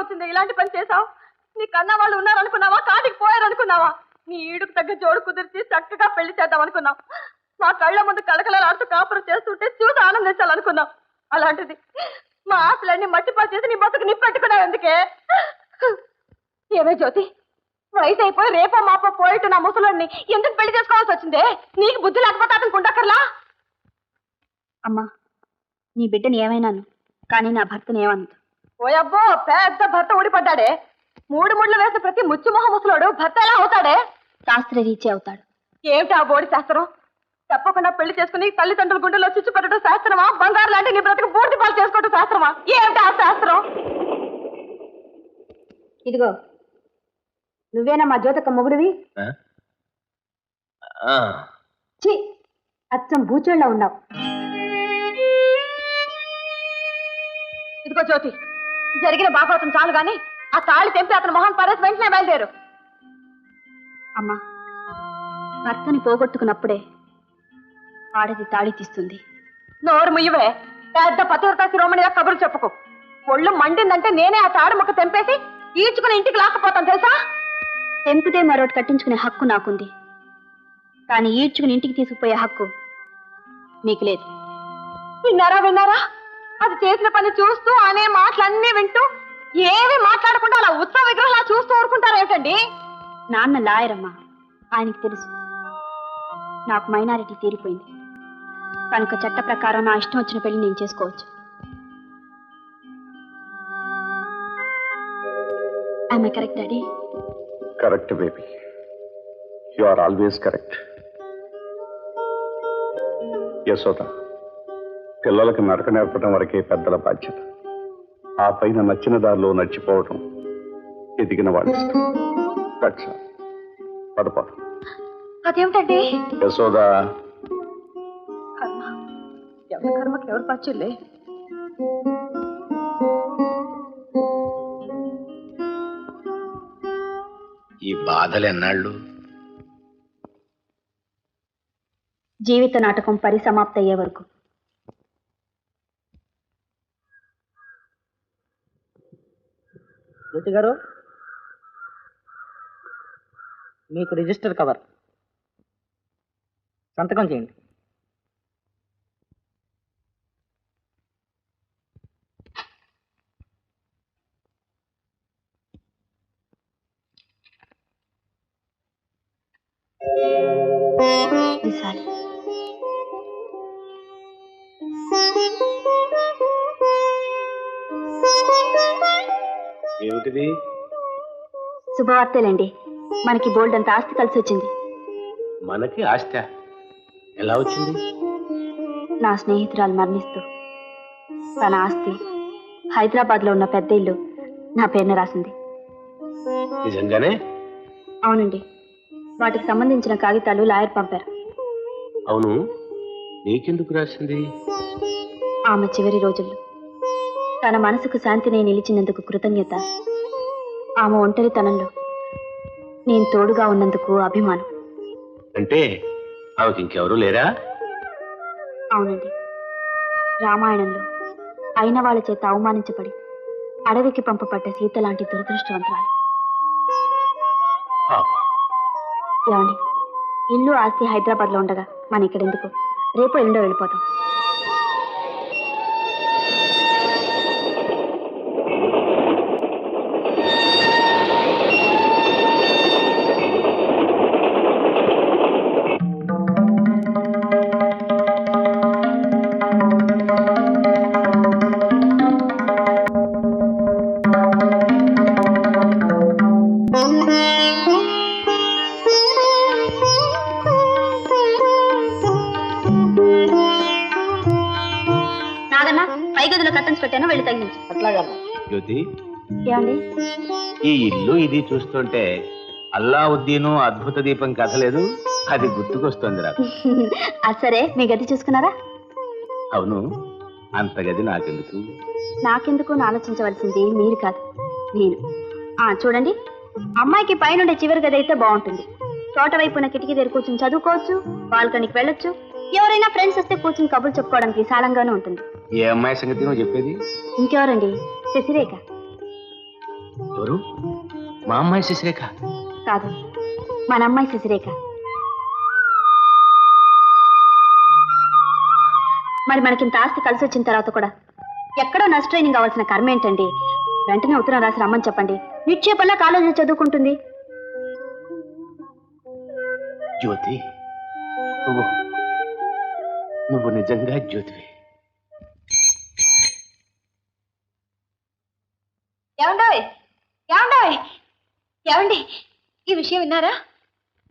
వచ్చింది ఇలాంటి పని చేసావు? నీ కన్నా వాళ్ళు ఉన్నారనుకున్నావా? కాటికి పోయారనుకున్నావా? నీ ఈడుకు తగ్గ జోడు కుదిర్చి చక్కగా పెళ్లి చేద్దాం అనుకున్నావు. మా కళ్ళ ముందు కళకళలాడుతూ కాపురం చేస్తుంటే చూసి ఆనందించాలనుకున్నావు. అలాంటిది మా ఆశలన్నీ మట్టిపాలు చేసి నీ బతుకు నిప్పెట్టుకున్నావు ఎందుకే? ఏమే జ్యోతి, వయసు అయిపోయి రేపో మాపో పోయిట్టు నా ముసలాన్ని ఎందుకు పెళ్లి చేసుకోవాల్సి వచ్చిందే? నీకు బుద్ధి లేకపోతే అతను కుండక్కర్లా? అమ్మా, నీ బిడ్డని ఏమైనాను, కానీ నా భర్తని ఏమన్నది. ఓయబ్బో, పెద్ద భర్త ఊడిపడ్డాడే. 3 ముళ్ళు వేసిన ప్రతి ముచ్చుమొహ ముసలోడు భర్త ఎలా అవుతాడే? శాస్త్ర రీచి అవుతాడు. ఏమిటి ఆ బోడి శాస్త్రం? తప్పకుండా పెళ్లి చేసుకుని తల్లిదండ్రుల గుండెలో చిచ్చు పెట్టడం శాస్త్రమా? బంగారు లాంటి నీ బ్రతుకు పూర్తి పాలు చేసుకోవడం శాస్త్రమా? ఏమిటి ఆ శాస్త్రం? ఇదిగో, నువ్వేనా మా జ్యోతక్క మొగుడివి? ఛీ, అచ్చం బూచోళ్ళ ఉన్నావు. ఇదిగో జ్యోతి, జరిగిన బాగోతం చాలు గాని ఆ తాళి తెంపి అతని మొహం పరేసి వెంటనే బయలుదేరు. అమ్మా, భర్తని పోగొట్టుకున్నప్పుడే ఆడది తాళి తీస్తుంది. నోరు ముయ్యవే, పెద్ద పతివ్రత శిరోమణిగా కబురు చెప్పుకో. ఒళ్ళు మండిందంటే నేనే ఆ తాడు ముక్క తెంపేసి ఈడ్చుకుని ఇంటికి లాక్కపోతాను తెలుసా? తెంపితే మరొకటి కట్టించుకునే హక్కు నాకుంది, కానీ ఈడ్చుకుని ఇంటికి తీసుకుపోయే హక్కు నీకు లేదు. విన్నారా? అది చేసిన పని చూస్తూ అనే మాటలన్నీ వింటూ ఏమీ మాట్లాడకుండా అలా ఉత్సవ విగ్రహంలా చూస్తూ ఊరుకుంటారేమిటండి? నాన్న లాయరమ్మా, ఆయనకి తెలుసు నాకు మైనారిటీ తీరిపోయింది కనుక చట్ట ప్రకారం నా ఇష్టం వచ్చిన పెళ్లి నేను చేసుకోవచ్చు. Am I correct, Daddy? Correct, baby. You are always correct. Yashoda, పిల్లలకి నడక నేర్పడం వరకే పెద్దల బాధ్యత. ఆ పైన నచ్చిన దారిలో నడిచిపోవడం ఎదిగిన వాడి ఇష్టం. పదపాడు. అదేమిటండి? యశోద, కర్మ, ఎవరి కర్మకి ఎవరు పచ్చులే. ఈ బాధలు ఎన్నాళ్ళు? జీవిత నాటకం పరిసమాప్తి అయ్యే వరకు. జ్యోతి గారు, మీకు రిజిస్టర్ కవర్. సంతకం చేయండి. ఏమిటిది? శుభవార్తేలండి, మనకి బోల్డ్ అంత ఆస్తి కలిసి వచ్చింది. మనకి ఆస్తి ఎలా వచ్చింది? నా స్నేహితురాలు మరణిస్తూ తన ఆస్తి హైదరాబాద్ లో ఉన్న పెద్ద ఇల్లు నా పేరున రాసింది. నిజంగానే? అవునండి, వాటికి సంబంధించిన కాగితాలు లాయర్ పంపారు. అవును, నీకెందుకు రాసింది? ఆమె చివరి రోజుల్లో తన మనసుకు శాంతిని నిలిచినందుకు కృతజ్ఞత, ఆమె ఒంటరితనంలో నేను తోడుగా ఉన్నందుకు అభిమానం. అంటే ఆమెకి ఇంకెవరూ లేరా? అవునండి, రామాయణంలో అయిన వాళ్ళ చేత అవమానించబడి అడవికి పంపబడ్డ సీత లాంటి దురదృష్టవంతురాలు. ఏమండి, ఇల్లు ఆస్తి హైదరాబాద్ లో ఉండగా మన ఇక్కడ ఎందుకు? రేపు ఎల్లుండో వెళ్ళిపోతాం. పెట్టాను, వెళ్ళి తగ్గించు. అట్లాగా జ్యోతి, ఏమండి, ఈ ఇల్లు ఇది చూస్తుంటే అల్లావుద్దీను అద్భుత దీపం కథ లేదు, అది గుర్తుకొస్తుంది నాకు. సరే, మీ గది చూసుకున్నారా? అవును, అంత గది నాకెందుకు? నాకెందుకు ఆలోచించవలసింది మీరు కాదు, నేను. చూడండి, అమ్మాయికి పైనుండే చివరి గది అయితే బాగుంటుంది. తోట వైపున కిటికీ దగ్గర కూర్చొని చదువుకోవచ్చు, బాల్కనీకి వెళ్ళొచ్చు, ఎవరైనా ఫ్రెండ్స్ వస్తే కూర్చొని కబుర్లు చెప్పుకోవడానికి విశాలంగానే ఉంటుంది. ఏ అమ్మాయి సంగతి నువ్వు చెప్పేది? ఇంకెవరండి, శశిరేఖ. ఎవరు? మా అమ్మాయి శశిరేఖ. కాదు, మన అమ్మాయి శశిరేఖ. మరి మనకింత ఆస్తి కలిసి వచ్చిన తర్వాత కూడా ఎక్కడో నర్స్ ట్రైనింగ్ కావాల్సిన కర్మ ఏంటండి? వెంటనే ఉత్తరం రాసి రమ్మని చెప్పండి. నిక్షేపంలా కాలేజీలో చదువుకుంటుంది. జ్యోతి, నువ్వు నువ్వు నిజంగా జ్యోతివి. ఏమండోయ్ ఏమండోయ్ ఏమండి, ఈ విషయం విన్నారా?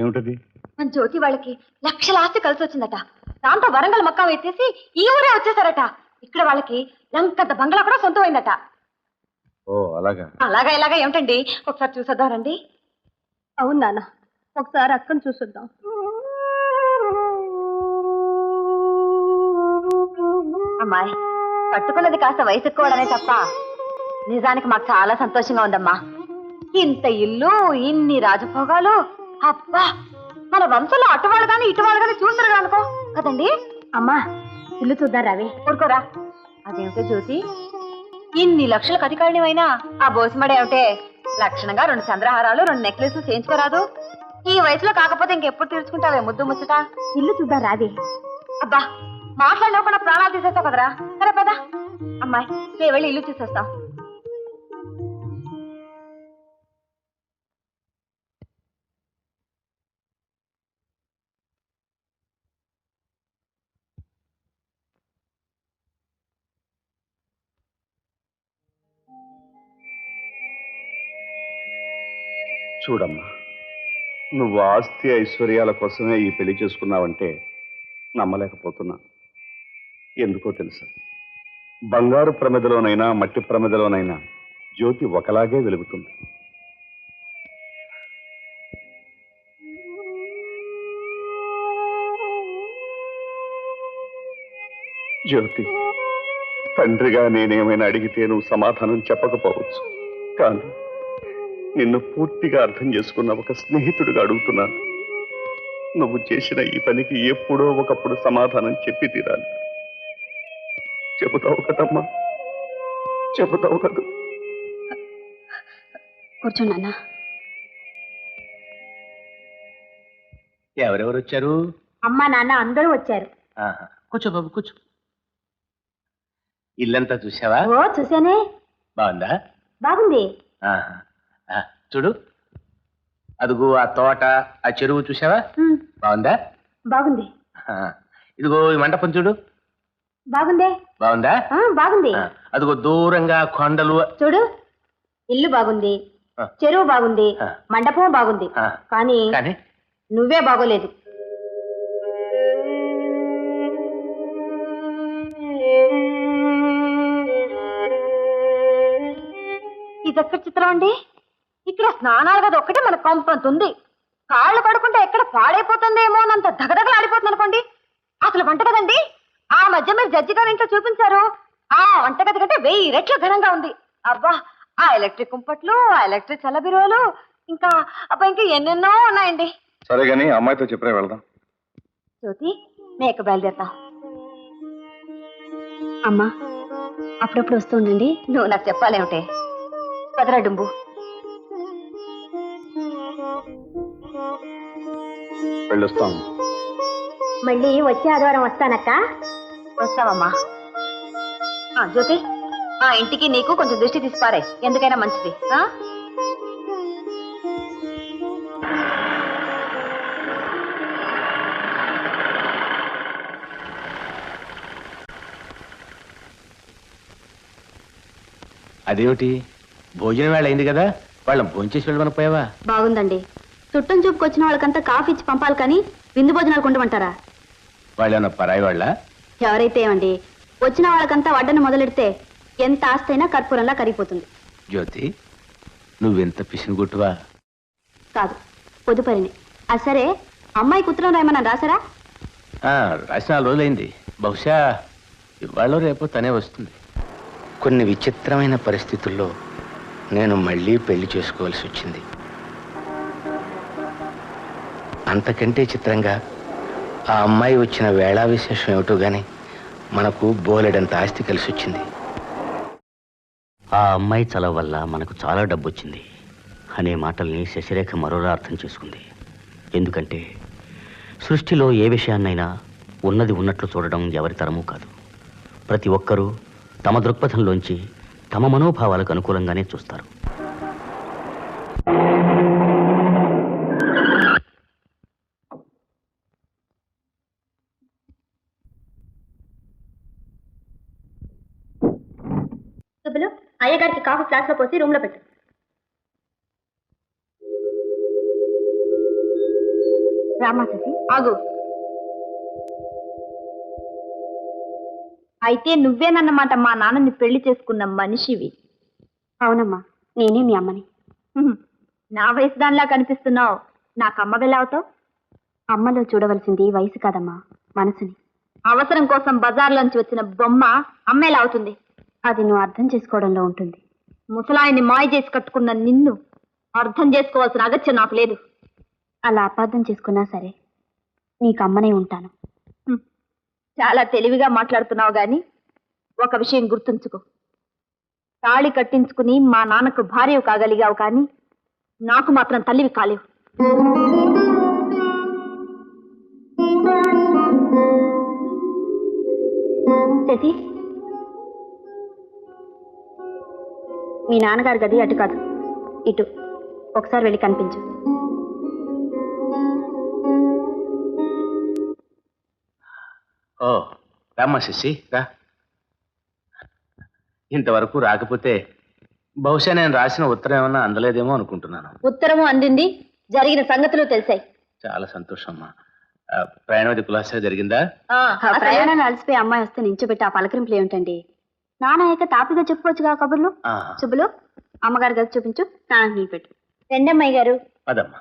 ఏమిటది? మన జ్యోతి వాళ్ళకి లక్షల ఆస్తి కలిసి వచ్చిందట. దాంతో వరంగల్ మక్కా వేసేసి ఈ ఊరే వచ్చేసారట. ఇక్కడ వాళ్ళకి లంకంత బంగ్లా కూడా సొంతమైందట. ఓ అలాగా. అలాగా ఇలాగా ఏమిటండి, ఒకసారి చూసొద్దాం రండి. అవును నాన్న, ఒకసారి అక్కను చూసొద్దాం. అమ్మాయి, కట్టుకున్నది కాస్త వయసు ఎక్కువడమే తప్ప నిజానికి మాకు చాలా సంతోషంగా ఉందమ్మా. ఇంత ఇల్లు, ఇన్ని రాజభోగాలు, అబ్బా! మన వంశంలో అటువాళ్ళు గాని ఇటువాళ్ళు గాని చూస్తారు అనుకో కదండి. అమ్మా, ఇల్లు చూద్దాం రావే. ఊరుకోరా. అదేమిటో జ్యోతి, ఇన్ని లక్షలకు అధికారినివైనా ఆ బోసిమడ ఏమిటే లక్షణంగా 2 చంద్రహారాలు 2 నెక్లెస్లు చేయించుకోరాదు? ఈ వయసులో కాకపోతే ఇంకెప్పుడు తీర్చుకుంటావే ముద్దు ముచ్చట? ఇల్లు చూద్దాం రావే. అబ్బా, మాట్లాడలేకుండా ప్రాణాలు తీసేస్తావు కదరా. సరే పద అమ్మాయి, నేను వెళ్ళి ఇల్లు చూసేస్తాం. చూడమ్మా, నువ్వు ఆస్తి ఐశ్వర్యాల కోసమే ఈ పెళ్లి చేసుకున్నావంటే నమ్మలేకపోతున్నా. ఎందుకో తెలుసా, బంగారు ప్రమిదలోనైనా మట్టి ప్రమిదలోనైనా జ్యోతి ఒకలాగే వెలుగుతుంది. జ్యోతి, తండ్రిగా నేనేమైనా అడిగితే నువ్వు సమాధానం చెప్పకపోవచ్చు, కానీ నిన్ను పూర్తిగా అర్థం చేసుకున్న ఒక స్నేహితుడిగా అడుగుతున్నాను. నువ్వు చేసిన ఈ పనికి ఎప్పుడో ఒకప్పుడు సమాధానం చెప్పి తీరాలి. చెబుతావు కదమ్మా? చెబుతావు కదా? కూర్చోండి అన్న. ఎవరెవరు వచ్చారు? అమ్మ, నాన్న అందరూ వచ్చారు. ఆహా, కూర్చో బాబు, కూర్చో. ఇల్లంతా చూసావా? ఓ చూసానే. బాగుందా? బాగుంది. ఆహా. చూడు, అదిగో ఆ తోట, ఆ చెరువు చూసావా? బాగుందా? బాగుంది. ఇదిగో ఈ మండపం చూడు. బాగుందే. బాగుందా? బాగుంది. అదిగో దూరంగా కొండలు చూడు, ఇల్లు బాగుంది, చెరువు బాగుంది, మండపం బాగుంది. కానీ నువ్వే బాగోలేదు. ఇదెక్కడ చిత్రం అండి? ఇక్కడ స్నానాలు కదా ఒక్కటే మన కొంపంతుంది. కాళ్ళు పడుకుంటే ఎక్కడ పాడైపోతుందేమో అన్నంత దగదగలు ఆడిపోతుంది అనుకోండి. అసలు వంటగదండి, ఆ మధ్య మీరు జడ్జి గారి ఇంట్లో చూపించారు. ఆ వంటగది కంటే 1000 రెట్లు ఘనంగా ఉంది. అబ్బా, ఆ ఎలక్ట్రిక్ కుంపట్లు, ఆ ఎలక్ట్రిక్ చల్లబిరువులు, ఇంకా ఎన్నెన్నో ఉన్నాయండి. సరే గాని అమ్మాయితో చెప్పే వెళ్దాం. జ్యోతి, మేక బయలుదేరుతాం. అమ్మా, అప్పుడప్పుడు వస్తూ ఉండండి. నువ్వు నాకు చెప్పాలేమిటే? పదరా డుంబు. వెళ్ళొస్తాం. మళ్ళీ వచ్చే ఆదివారం వస్తానక్క. వస్తావమ్మా. జ్యోతి, ఆ ఇంటికి నీకు కొంచెం దృష్టి తీసిపారే, ఎందుకైనా మంచిది. అదేమిటి, భోజనం వేళ అయింది కదా, వాళ్ళని భోంచేసి వెళ్ళమనిపోయావా? బాగుందండి. చుట్టం చూపుకి వచ్చిన వాళ్ళకంతా కాఫీ ఇచ్చి పంపాలి కానీ విందు భోజనాలు కొండమంటారా? వాళ్ళేమన్నా పరాయి వాళ్ళ? ఎవరైతే ఏమండి, వచ్చిన వాళ్ళకంతా వడ్డను మొదలెడితే ఎంత ఆస్తైనా కర్పూరంలా కరిగిపోతుంది. జ్యోతి, నువ్వెంత పిసినుగుట్టువా? కాదు, పొదుపరిని. అది సరే, అమ్మాయికి ఉత్తరం రాయమన్నా రాసారా? రాసిన 4 రోజులైంది. బహుశా ఇవాళ రేపు తనే వస్తుంది. కొన్ని విచిత్రమైన పరిస్థితుల్లో నేను మళ్ళీ పెళ్లి చేసుకోవాల్సి వచ్చింది. అంతకంటే చిత్రంగా ఆ అమ్మాయి వచ్చిన వేళా విశేషం ఏమిటో గాని మనకు బోలెడంత ఆస్తి కలిసి వచ్చింది. ఆ అమ్మాయి చలవ వల్ల మనకు చాలా డబ్బు వచ్చింది అనే మాటల్ని శశిరేఖ మరోలా అర్థం చేసుకుంది. ఎందుకంటే సృష్టిలో ఏ విషయాన్నైనా ఉన్నది ఉన్నట్లు చూడడం ఎవరి తరమూ కాదు. ప్రతి ఒక్కరూ తమ దృక్పథంలోంచి తమ మనోభావాలకు అనుకూలంగానే చూస్తారు. సుబ్బులు, అయ్యగారికి కాఫీ ఫ్లాస్క్ లో పోసి రూమ్ లో పెట్టు. రామా శశి, ఆగు. అయితే నువ్వేనన్నమాట మా నాన్నని పెళ్లి చేసుకున్న మనిషివి. అవునమ్మా, నేనే మీ అమ్మని. నా వయసు దానిలా కనిపిస్తున్నావు. నాకు అమ్మ వెళ్ళవుతావు. అమ్మలో చూడవలసింది వయసు కాదమ్మా, మనసుని. అవసరం కోసం బజార్లోంచి వచ్చిన బొమ్మ అమ్మేలా అవుతుంది. అది నువ్వు అర్థం చేసుకోవడంలో ఉంటుంది. ముసలాయిని మాయ చేసి కట్టుకున్న నిన్ను అర్థం చేసుకోవాల్సిన అగత్యం నాకు లేదు. అలా అపార్థం చేసుకున్నా సరే నీకు అమ్మనే ఉంటాను. చాలా తెలివిగా మాట్లాడుతున్నావు గాని ఒక విషయం గుర్తుంచుకో. తాళి కట్టించుకుని మా నాన్నకు భార్య కాగలిగావు కానీ నాకు మాత్రం తల్లివి కాలేవు. శశి, మీ నాన్నగారి గది అటు కాదు, ఇటు. ఒకసారి వెళ్ళి కనిపించు. ఓ రామ్మా శశి, రా. ఇంతవరకు రాకపోతే బహుశా నేను రాసిన ఉత్తరం ఏమన్నా అందలేదేమో అనుకుంటున్నాను. ఉత్తరము అందింది, జరిగిన సంగతులు తెలిసాయి. చాలా సంతోషం అమ్మా. ప్రయాణం అది కులాసా జరిగిందా? ప్రయాణాలు అలసిపోయి అమ్మాయి వస్తే నించోబెట్టి ఆ పలకరింపులు ఏమిటండి? నాన్న అయితే తాపిగా చెప్పుకోవచ్చుగా కబుర్లు. ఆ, శుభులు, అమ్మగారి గది చూపించు, నాన్నకి నీ పెట్టు. రెండమ్మాయి గారు. అదమ్మా.